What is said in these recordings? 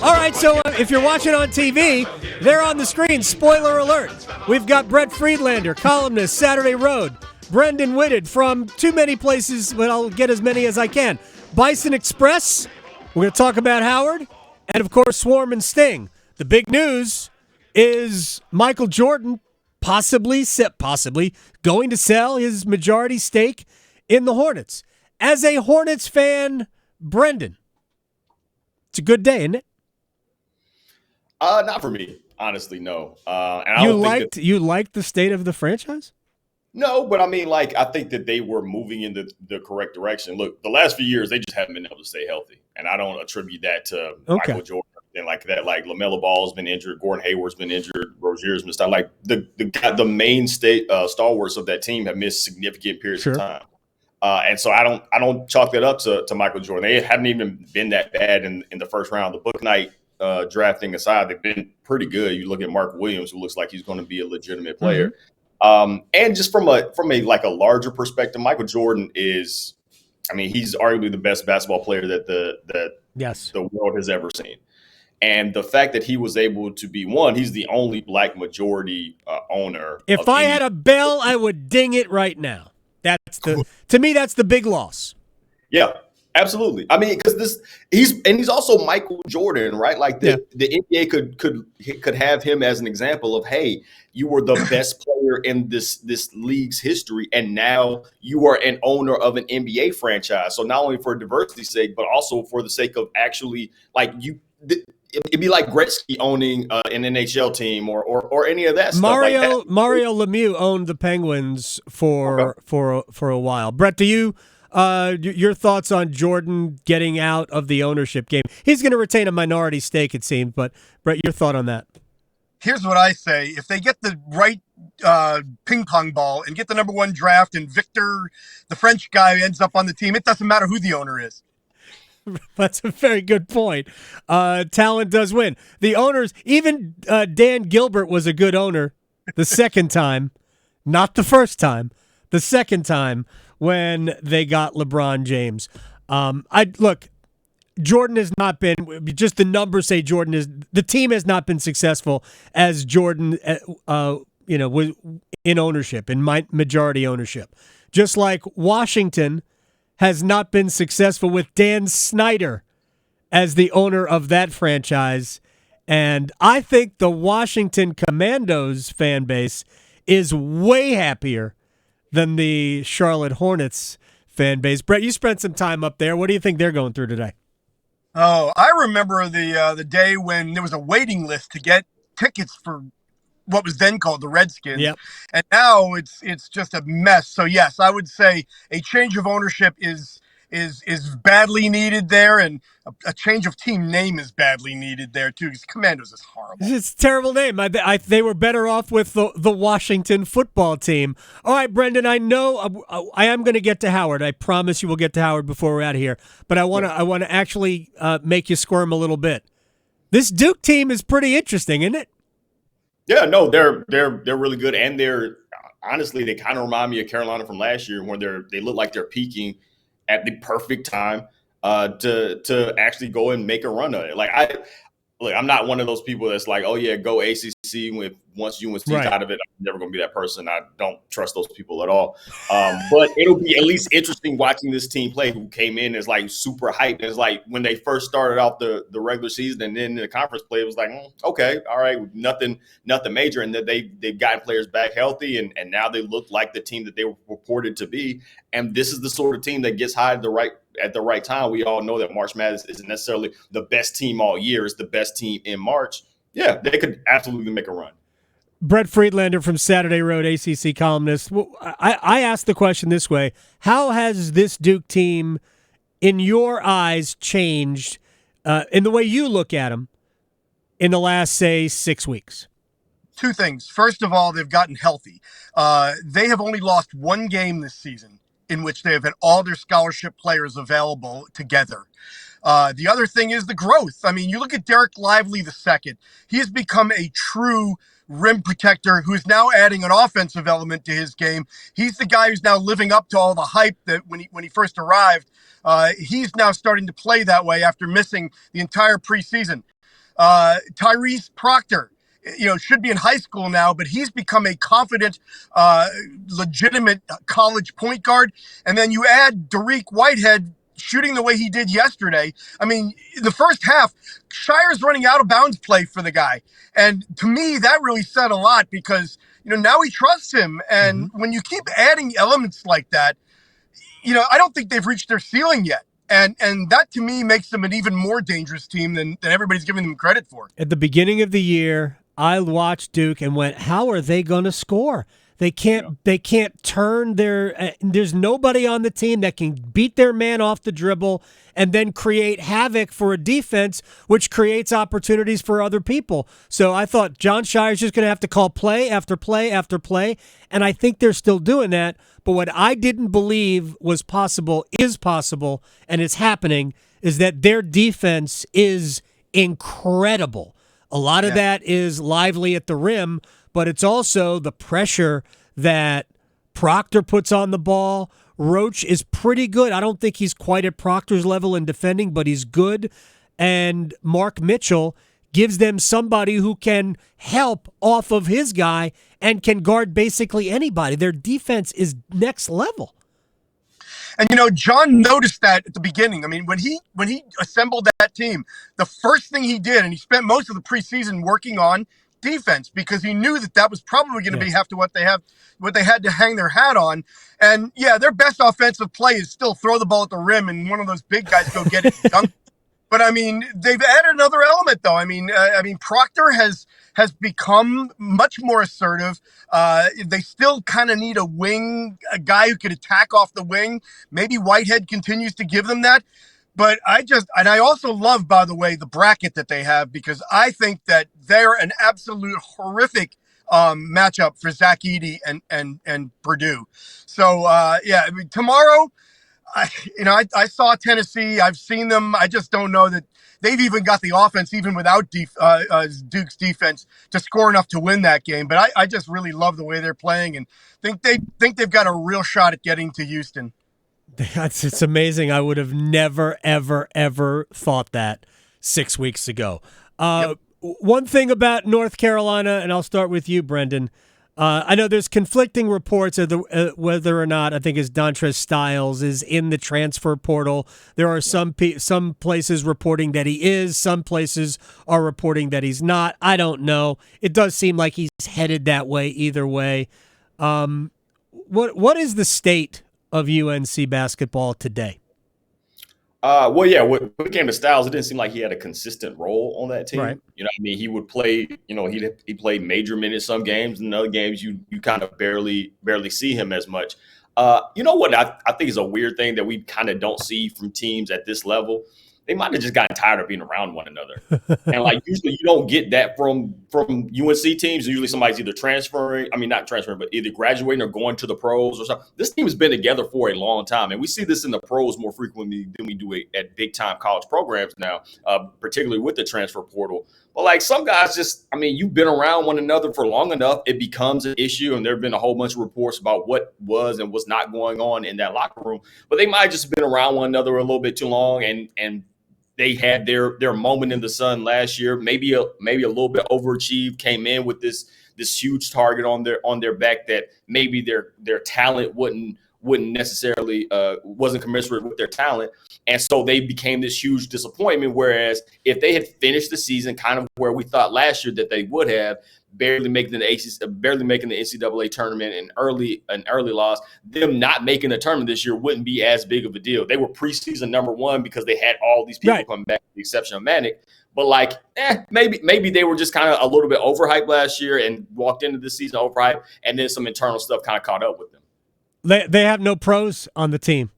All right, so if you're watching on TV, they're on the screen. Spoiler alert. We've got Brett Friedlander, columnist, Saturday Road. Brenden Whitted from too many places, but I'll get as many as I can. Bison Express. We're going to talk about Howard. And, of course, Swarm and Sting. The big news is Michael Jordan possibly going to sell his majority stake in the Hornets. As a Hornets fan, Brenden, it's a good day, isn't it? Not for me, honestly, no. And I you liked the state of the franchise? No, but I mean, I think that they were moving in the correct direction. Look, the last few years, they just haven't been able to stay healthy. And I don't attribute that to Michael Jordan and like that. Like LaMelo Ball's been injured, Gordon Hayward's been injured, Rozier's been stuck. Like the main stalwarts of that team have missed significant periods of time. And so I don't chalk that up to Michael Jordan. They haven't even been that bad in the first round. The book night drafting aside, they've been pretty good. You look at Mark Williams, who looks like he's going to be a legitimate player. And just from a larger perspective, Michael Jordan is, he's arguably the best basketball player that the world has ever seen. And the fact that he was able to be he's the only black majority owner. If I had a bell, I would ding it right now. To me, that's the big loss. Yeah, absolutely. Because he's also Michael Jordan, right? Like the NBA could have him as an example of, hey, you were the best player in this league's history, and now you are an owner of an NBA franchise. So not only for diversity's sake, but also for the sake of actually it'd be like Gretzky owning an NHL team or any of that stuff. Mario Lemieux owned the Penguins for a while. Brett, do you your thoughts on Jordan getting out of the ownership game? He's going to retain a minority stake, it seems, but Brett, your thought on that? Here's what I say. If they get the right ping pong ball and get the number 1 draft and Victor, the French guy, ends up on the team, it doesn't matter who the owner is. That's a very good point. Talent does win. The owners, even Dan Gilbert was a good owner the second time, not the first time, the second time when they got LeBron James. Jordan has not been, just the numbers say the team has not been successful as Jordan, was in ownership, in majority ownership. Just like Washington has not been successful with Dan Snyder as the owner of that franchise. And I think the Washington Commandos fan base is way happier than the Charlotte Hornets fan base. Brett, you spent some time up there. What do you think they're going through today? Oh, I remember the day when there was a waiting list to get tickets for what was then called the Redskins. Yep. And now it's just a mess. So yes, I would say a change of ownership is badly needed there, and a change of team name is badly needed there too, because Commandos is horrible. It's a terrible name. They were better off with the Washington football team. All right, Brenden, I know I am going to get to Howard. I promise you we'll get to Howard before we're out of here. But I want to actually make you squirm a little bit. This Duke team is pretty interesting, isn't it? Yeah, no, they're really good, and they're honestly, they kind of remind me of Carolina from last year, where they look like they're peaking at the perfect time to actually go and make a run of it. I'm not one of those people that's like, oh yeah, go ACC once UNC's out of it. I'm never going to be that person. I don't trust those people at all. But it'll be at least interesting watching this team play, who came in as super hyped. It's like when they first started out the regular season, and then in the conference play, it was like, okay, all right, nothing major. And that they've gotten players back healthy, and now they look like the team that they were purported to be. And this is the sort of team that gets high at the right time. We all know that March Madness isn't necessarily the best team all year. It's the best team in March. Yeah, they could absolutely make a run. Brett Friedlander from Saturday Road, ACC columnist. I asked the question this way. How has this Duke team, in your eyes, changed in the way you look at them in the last, say, 6 weeks? Two things. First of all, they've gotten healthy. They have only lost one game this season in which they have had all their scholarship players available together. The other thing is the growth. You look at Derek Lively II. He has become a true rim protector who's now adding an offensive element to his game. He's the guy who's now living up to all the hype that when he first arrived. He's now starting to play that way after missing the entire preseason. Tyrese Proctor, should be in high school now, but he's become a confident, legitimate college point guard. And then you add Dariq Whitehead shooting the way he did yesterday. I mean, the first half, Shire's running out of bounds play for the guy. And to me, that really said a lot because, now he trusts him. And when you keep adding elements like that, I don't think they've reached their ceiling yet. And that to me makes them an even more dangerous team than everybody's giving them credit for. At the beginning of the year, I watched Duke and went, how are they going to score? They can't turn their there's nobody on the team that can beat their man off the dribble and then create havoc for a defense, which creates opportunities for other people. So I thought John Shire's just going to have to call play after play after play, and I think they're still doing that. But what I didn't believe was possible is possible, and it's happening, is that their defense is incredible. A lot of that is lively at the rim, but it's also the pressure that Proctor puts on the ball. Roach is pretty good. I don't think he's quite at Proctor's level in defending, but he's good. And Mark Mitchell gives them somebody who can help off of his guy and can guard basically anybody. Their defense is next level. And John noticed that at the beginning. I mean, when he assembled that team, the first thing he did, and he spent most of the preseason working on defense because he knew that was probably going to be after what they had to hang their hat on. And their best offensive play is still throw the ball at the rim and one of those big guys go get it and dunk. But I mean, they've added another element though. I mean, Proctor has become much more assertive. They still kind of need a guy who could attack off the wing. Maybe Whitehead continues to give them that. But I also love, by the way, the bracket that they have because I think that they're an absolute horrific matchup for Zach Edey and Purdue. So, tomorrow, I saw Tennessee. I've seen them. I just don't know that they've even got the offense, even without Duke's defense, to score enough to win that game. But I just really love the way they're playing and think they've got a real shot at getting to Houston. It's amazing. I would have never, ever, ever thought that 6 weeks ago. One thing about North Carolina, and I'll start with you, Brenden. I know there's conflicting reports of whether or not I think it's Dontrez Styles is in the transfer portal. There are some places reporting that he is. Some places are reporting that he's not. I don't know. It does seem like he's headed that way either way. What is the state of UNC basketball today? When it came to Styles, it didn't seem like he had a consistent role on that team. Right. He would play, he played major minutes some games, and in other games you kind of barely see him as much. What I think is a weird thing that we kind of don't see from teams at this level. They might have just gotten tired of being around one another. And usually you don't get that from UNC teams. Usually somebody's either not transferring, but either graduating or going to the pros or something. This team has been together for a long time. And we see this in the pros more frequently than we do at big time college programs now, particularly with the transfer portal. But some guys you've been around one another for long enough, it becomes an issue. And there have been a whole bunch of reports about what was and was not going on in that locker room. But they might have just been around one another a little bit too long and they had their moment in the sun last year, maybe a little bit overachieved, came in with this huge target on their back that maybe their talent wouldn't necessarily wasn't commensurate with their talent. And so they became this huge disappointment. Whereas if they had finished the season kind of where we thought last year that they would have, barely making the NCAA tournament and an early loss, them not making the tournament this year wouldn't be as big of a deal. They were preseason number one because they had all these people coming back, with the exception of Manic. But maybe they were just kind of a little bit overhyped last year and walked into the season overhyped, and then some internal stuff kind of caught up with them. They have no pros on the team.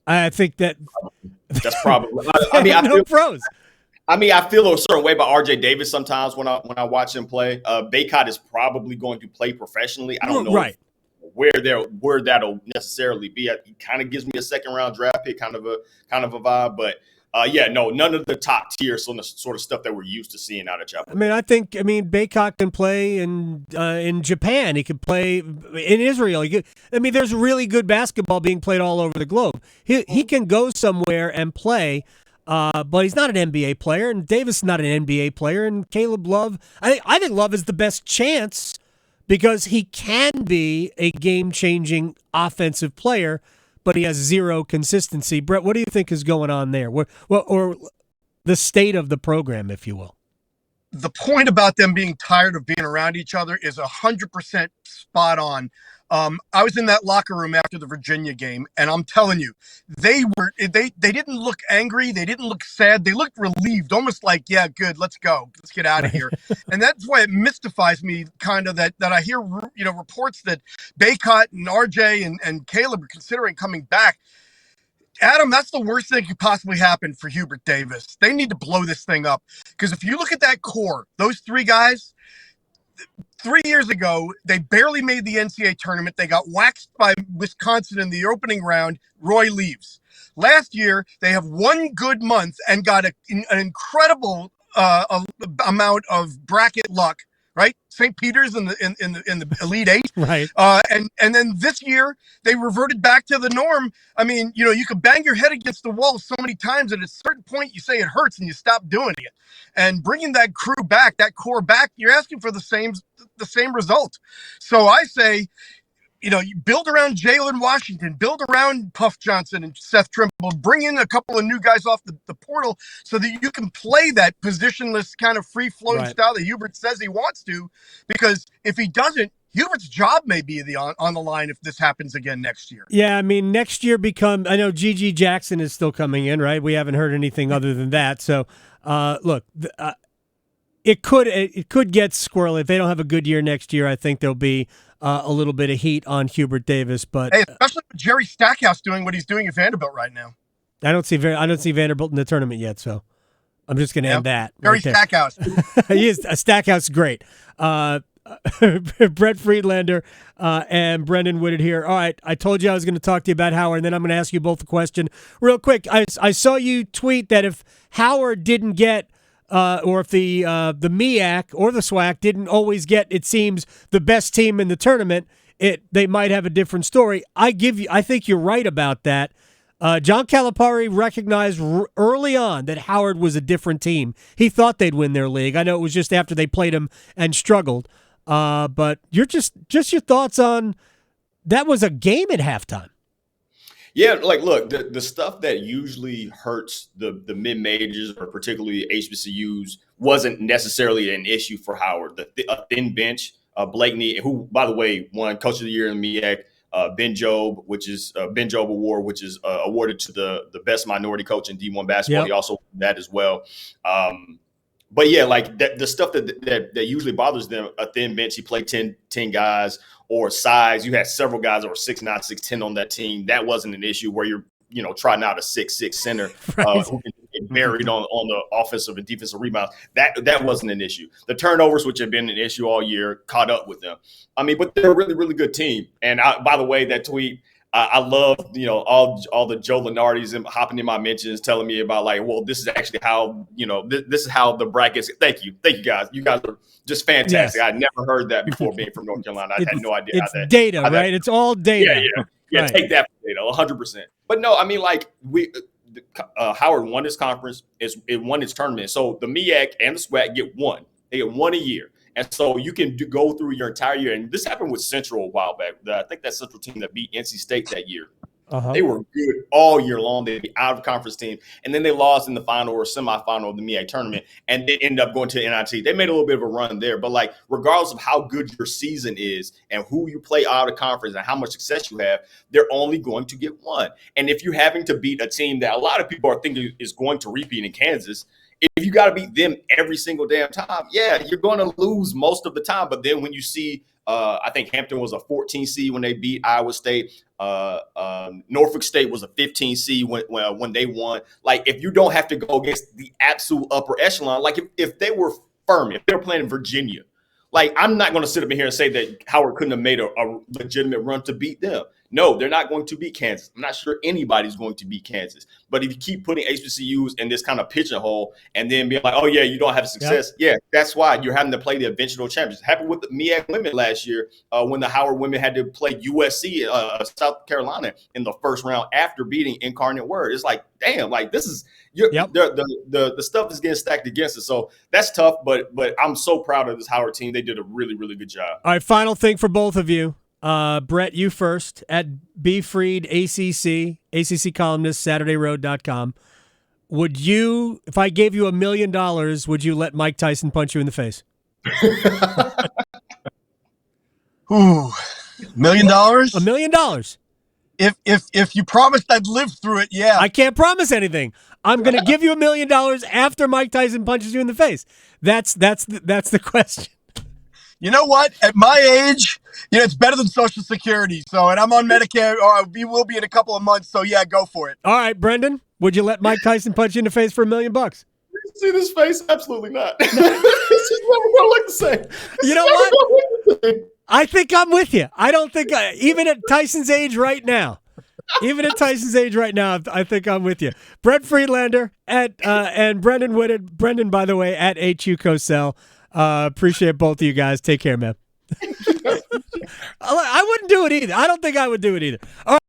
I think that's probably. No pros. I feel a certain way about RJ Davis sometimes when I watch him play. Baycott is probably going to play professionally. I don't know where that'll necessarily be. He kind of gives me a second round draft pick, kind of a vibe. But none of the top tier sort of stuff that we're used to seeing out of Chapel. Baycott can play in Japan. He can play in Israel. There's really good basketball being played all over the globe. He can go somewhere and play. but he's not an NBA player, and Davis is not an NBA player, and Caleb Love, I think Love is the best chance because he can be a game-changing offensive player, but he has zero consistency. Brett, what do you think is going on there? Or the state of the program, if you will? The point about them being tired of being around each other is 100% spot on. I was in that locker room after the Virginia game, and I'm telling you, they didn't look angry. They didn't look sad. They looked relieved, almost like, yeah, good, let's go. Let's get out of here. And that's why it mystifies me kind of that I hear, reports that Baycott and RJ and Caleb are considering coming back. Adam, that's the worst thing that could possibly happen for Hubert Davis. They need to blow this thing up. Because if you look at that core, those three guys, 3 years ago, they barely made the NCAA tournament. They got waxed by Wisconsin in the opening round. Roy leaves. Last year, they have one good month and got an incredible amount of bracket luck. Right, St. Peter's in the Elite Eight, right? And then this year they reverted back to the norm. I mean, you can bang your head against the wall so many times, and at a certain point you say it hurts and you stop doing it. And bringing that crew back, that core back, you're asking for the same result. So I say, you build around Jalen Washington, build around Puff Johnson and Seth Trimble, bring in a couple of new guys off the portal so that you can play that positionless kind of free-flowing style that Hubert says he wants to, because if he doesn't, Hubert's job may be on the line if this happens again next year. Yeah, I mean, next year I know G.G. Jackson is still coming in, right? We haven't heard anything other than that. So, look, it could get squirrely. If they don't have a good year next year, I think there'll be a little bit of heat on Hubert Davis, but hey, especially with Jerry Stackhouse doing what he's doing at Vanderbilt right now. I don't see Vanderbilt in the tournament yet, so I'm just going to end that. Jerry Stackhouse. He is Stackhouse, great. Brett Friedlander and Brenden Whitted here. All right, I told you I was going to talk to you about Howard, and then I'm going to ask you both a question real quick. I saw you tweet that if Howard didn't get or if the MEAC or the SWAC didn't always get, it seems, the best team in the tournament, they might have a different story. I think you're right about that. John Calipari recognized early on that Howard was a different team. He thought they'd win their league. I know it was just after they played him and struggled. But you're just your thoughts on that was a game at halftime. Yeah, look, the stuff that usually hurts the mid-majors or particularly HBCUs wasn't necessarily an issue for Howard. A thin bench, Blakeney, who, by the way, won Coach of the Year in the MEAC, Ben Jobe, which is Ben Jobe Award, which is awarded to the best minority coach in D1 basketball. Yep. He also won that as well. But yeah, the stuff that usually bothers them, a thin bench, he played 10 guys, or size. You had several guys that were 6'9", 6'10" on that team. That wasn't an issue where you're, trotting out a 6'6" center right. Who can get buried on the offensive and defensive rebounds. That wasn't an issue. The turnovers, which have been an issue all year, caught up with them. I mean, but they're a really, really good team. And by the way, that tweet, I love, all the Joe Lenardis and hopping in my mentions telling me about this is actually how, this is how the brackets. Thank you guys. You guys are just fantastic. Yes. I never heard that before being from North Carolina. I had no idea. It's data, right? It's all data. Yeah. Right. Take that for data, 100%. But no, I mean, Howard won his conference. It won its tournament. So the MEAC and the SWAC get one. They get one a year. And so you can go through your entire year. And this happened with Central a while back. I think that Central team that beat NC State that year. Uh-huh. They were good all year long. They'd be out of conference team. And then they lost in the final or semifinal of the MEAC tournament. And they ended up going to the NIT. They made a little bit of a run there. But regardless of how good your season is and who you play out of conference and how much success you have, they're only going to get one. And if you're having to beat a team that a lot of people are thinking is going to repeat in Kansas, if you got to beat them every single damn time, yeah, you're going to lose most of the time. But then when you see, I think Hampton was a 14 seed when they beat Iowa State. Norfolk State was a 15 seed when they won. If you don't have to go against the absolute upper echelon, if they were firm, if they were playing in Virginia, I'm not going to sit up in here and say that Howard couldn't have made a legitimate run to beat them. No, they're not going to beat Kansas. I'm not sure anybody's going to beat Kansas. But if you keep putting HBCUs in this kind of pigeonhole and then being like, oh, yeah, you don't have success. Yeah, that's why you're having to play the eventual champions. It happened with the MEAC women last year when the Howard women had to play USC, South Carolina, in the first round after beating Incarnate Word. It's like, damn, like this is the stuff is getting stacked against us. So that's tough, but I'm so proud of this Howard team. They did a really, really good job. All right, final thing for both of you. Brett, you first at BFried ACC columnist, SaturdayRoad.com. Would you, if I gave you $1 million, would you let Mike Tyson punch you in the face? Ooh, $1 million? $1 million. If you promised I'd live through it, yeah. I can't promise anything. I'm going to give you $1 million after Mike Tyson punches you in the face. That's the question. You know what? At my age, it's better than Social Security. So, and I'm on Medicare, or we will be in a couple of months. So, yeah, go for it. All right, Brenden, would you let Mike Tyson punch you in the face for $1 million? See this face? Absolutely not. It's just never gonna look the same. You know what? I think I'm with you. I don't think even at Tyson's age right now. I think I'm with you. Brett Friedlander and Brenden Whitted. Brenden, by the way, at HU Cosell. Appreciate both of you guys. Take care, man. I wouldn't do it either. I don't think I would do it either. All right.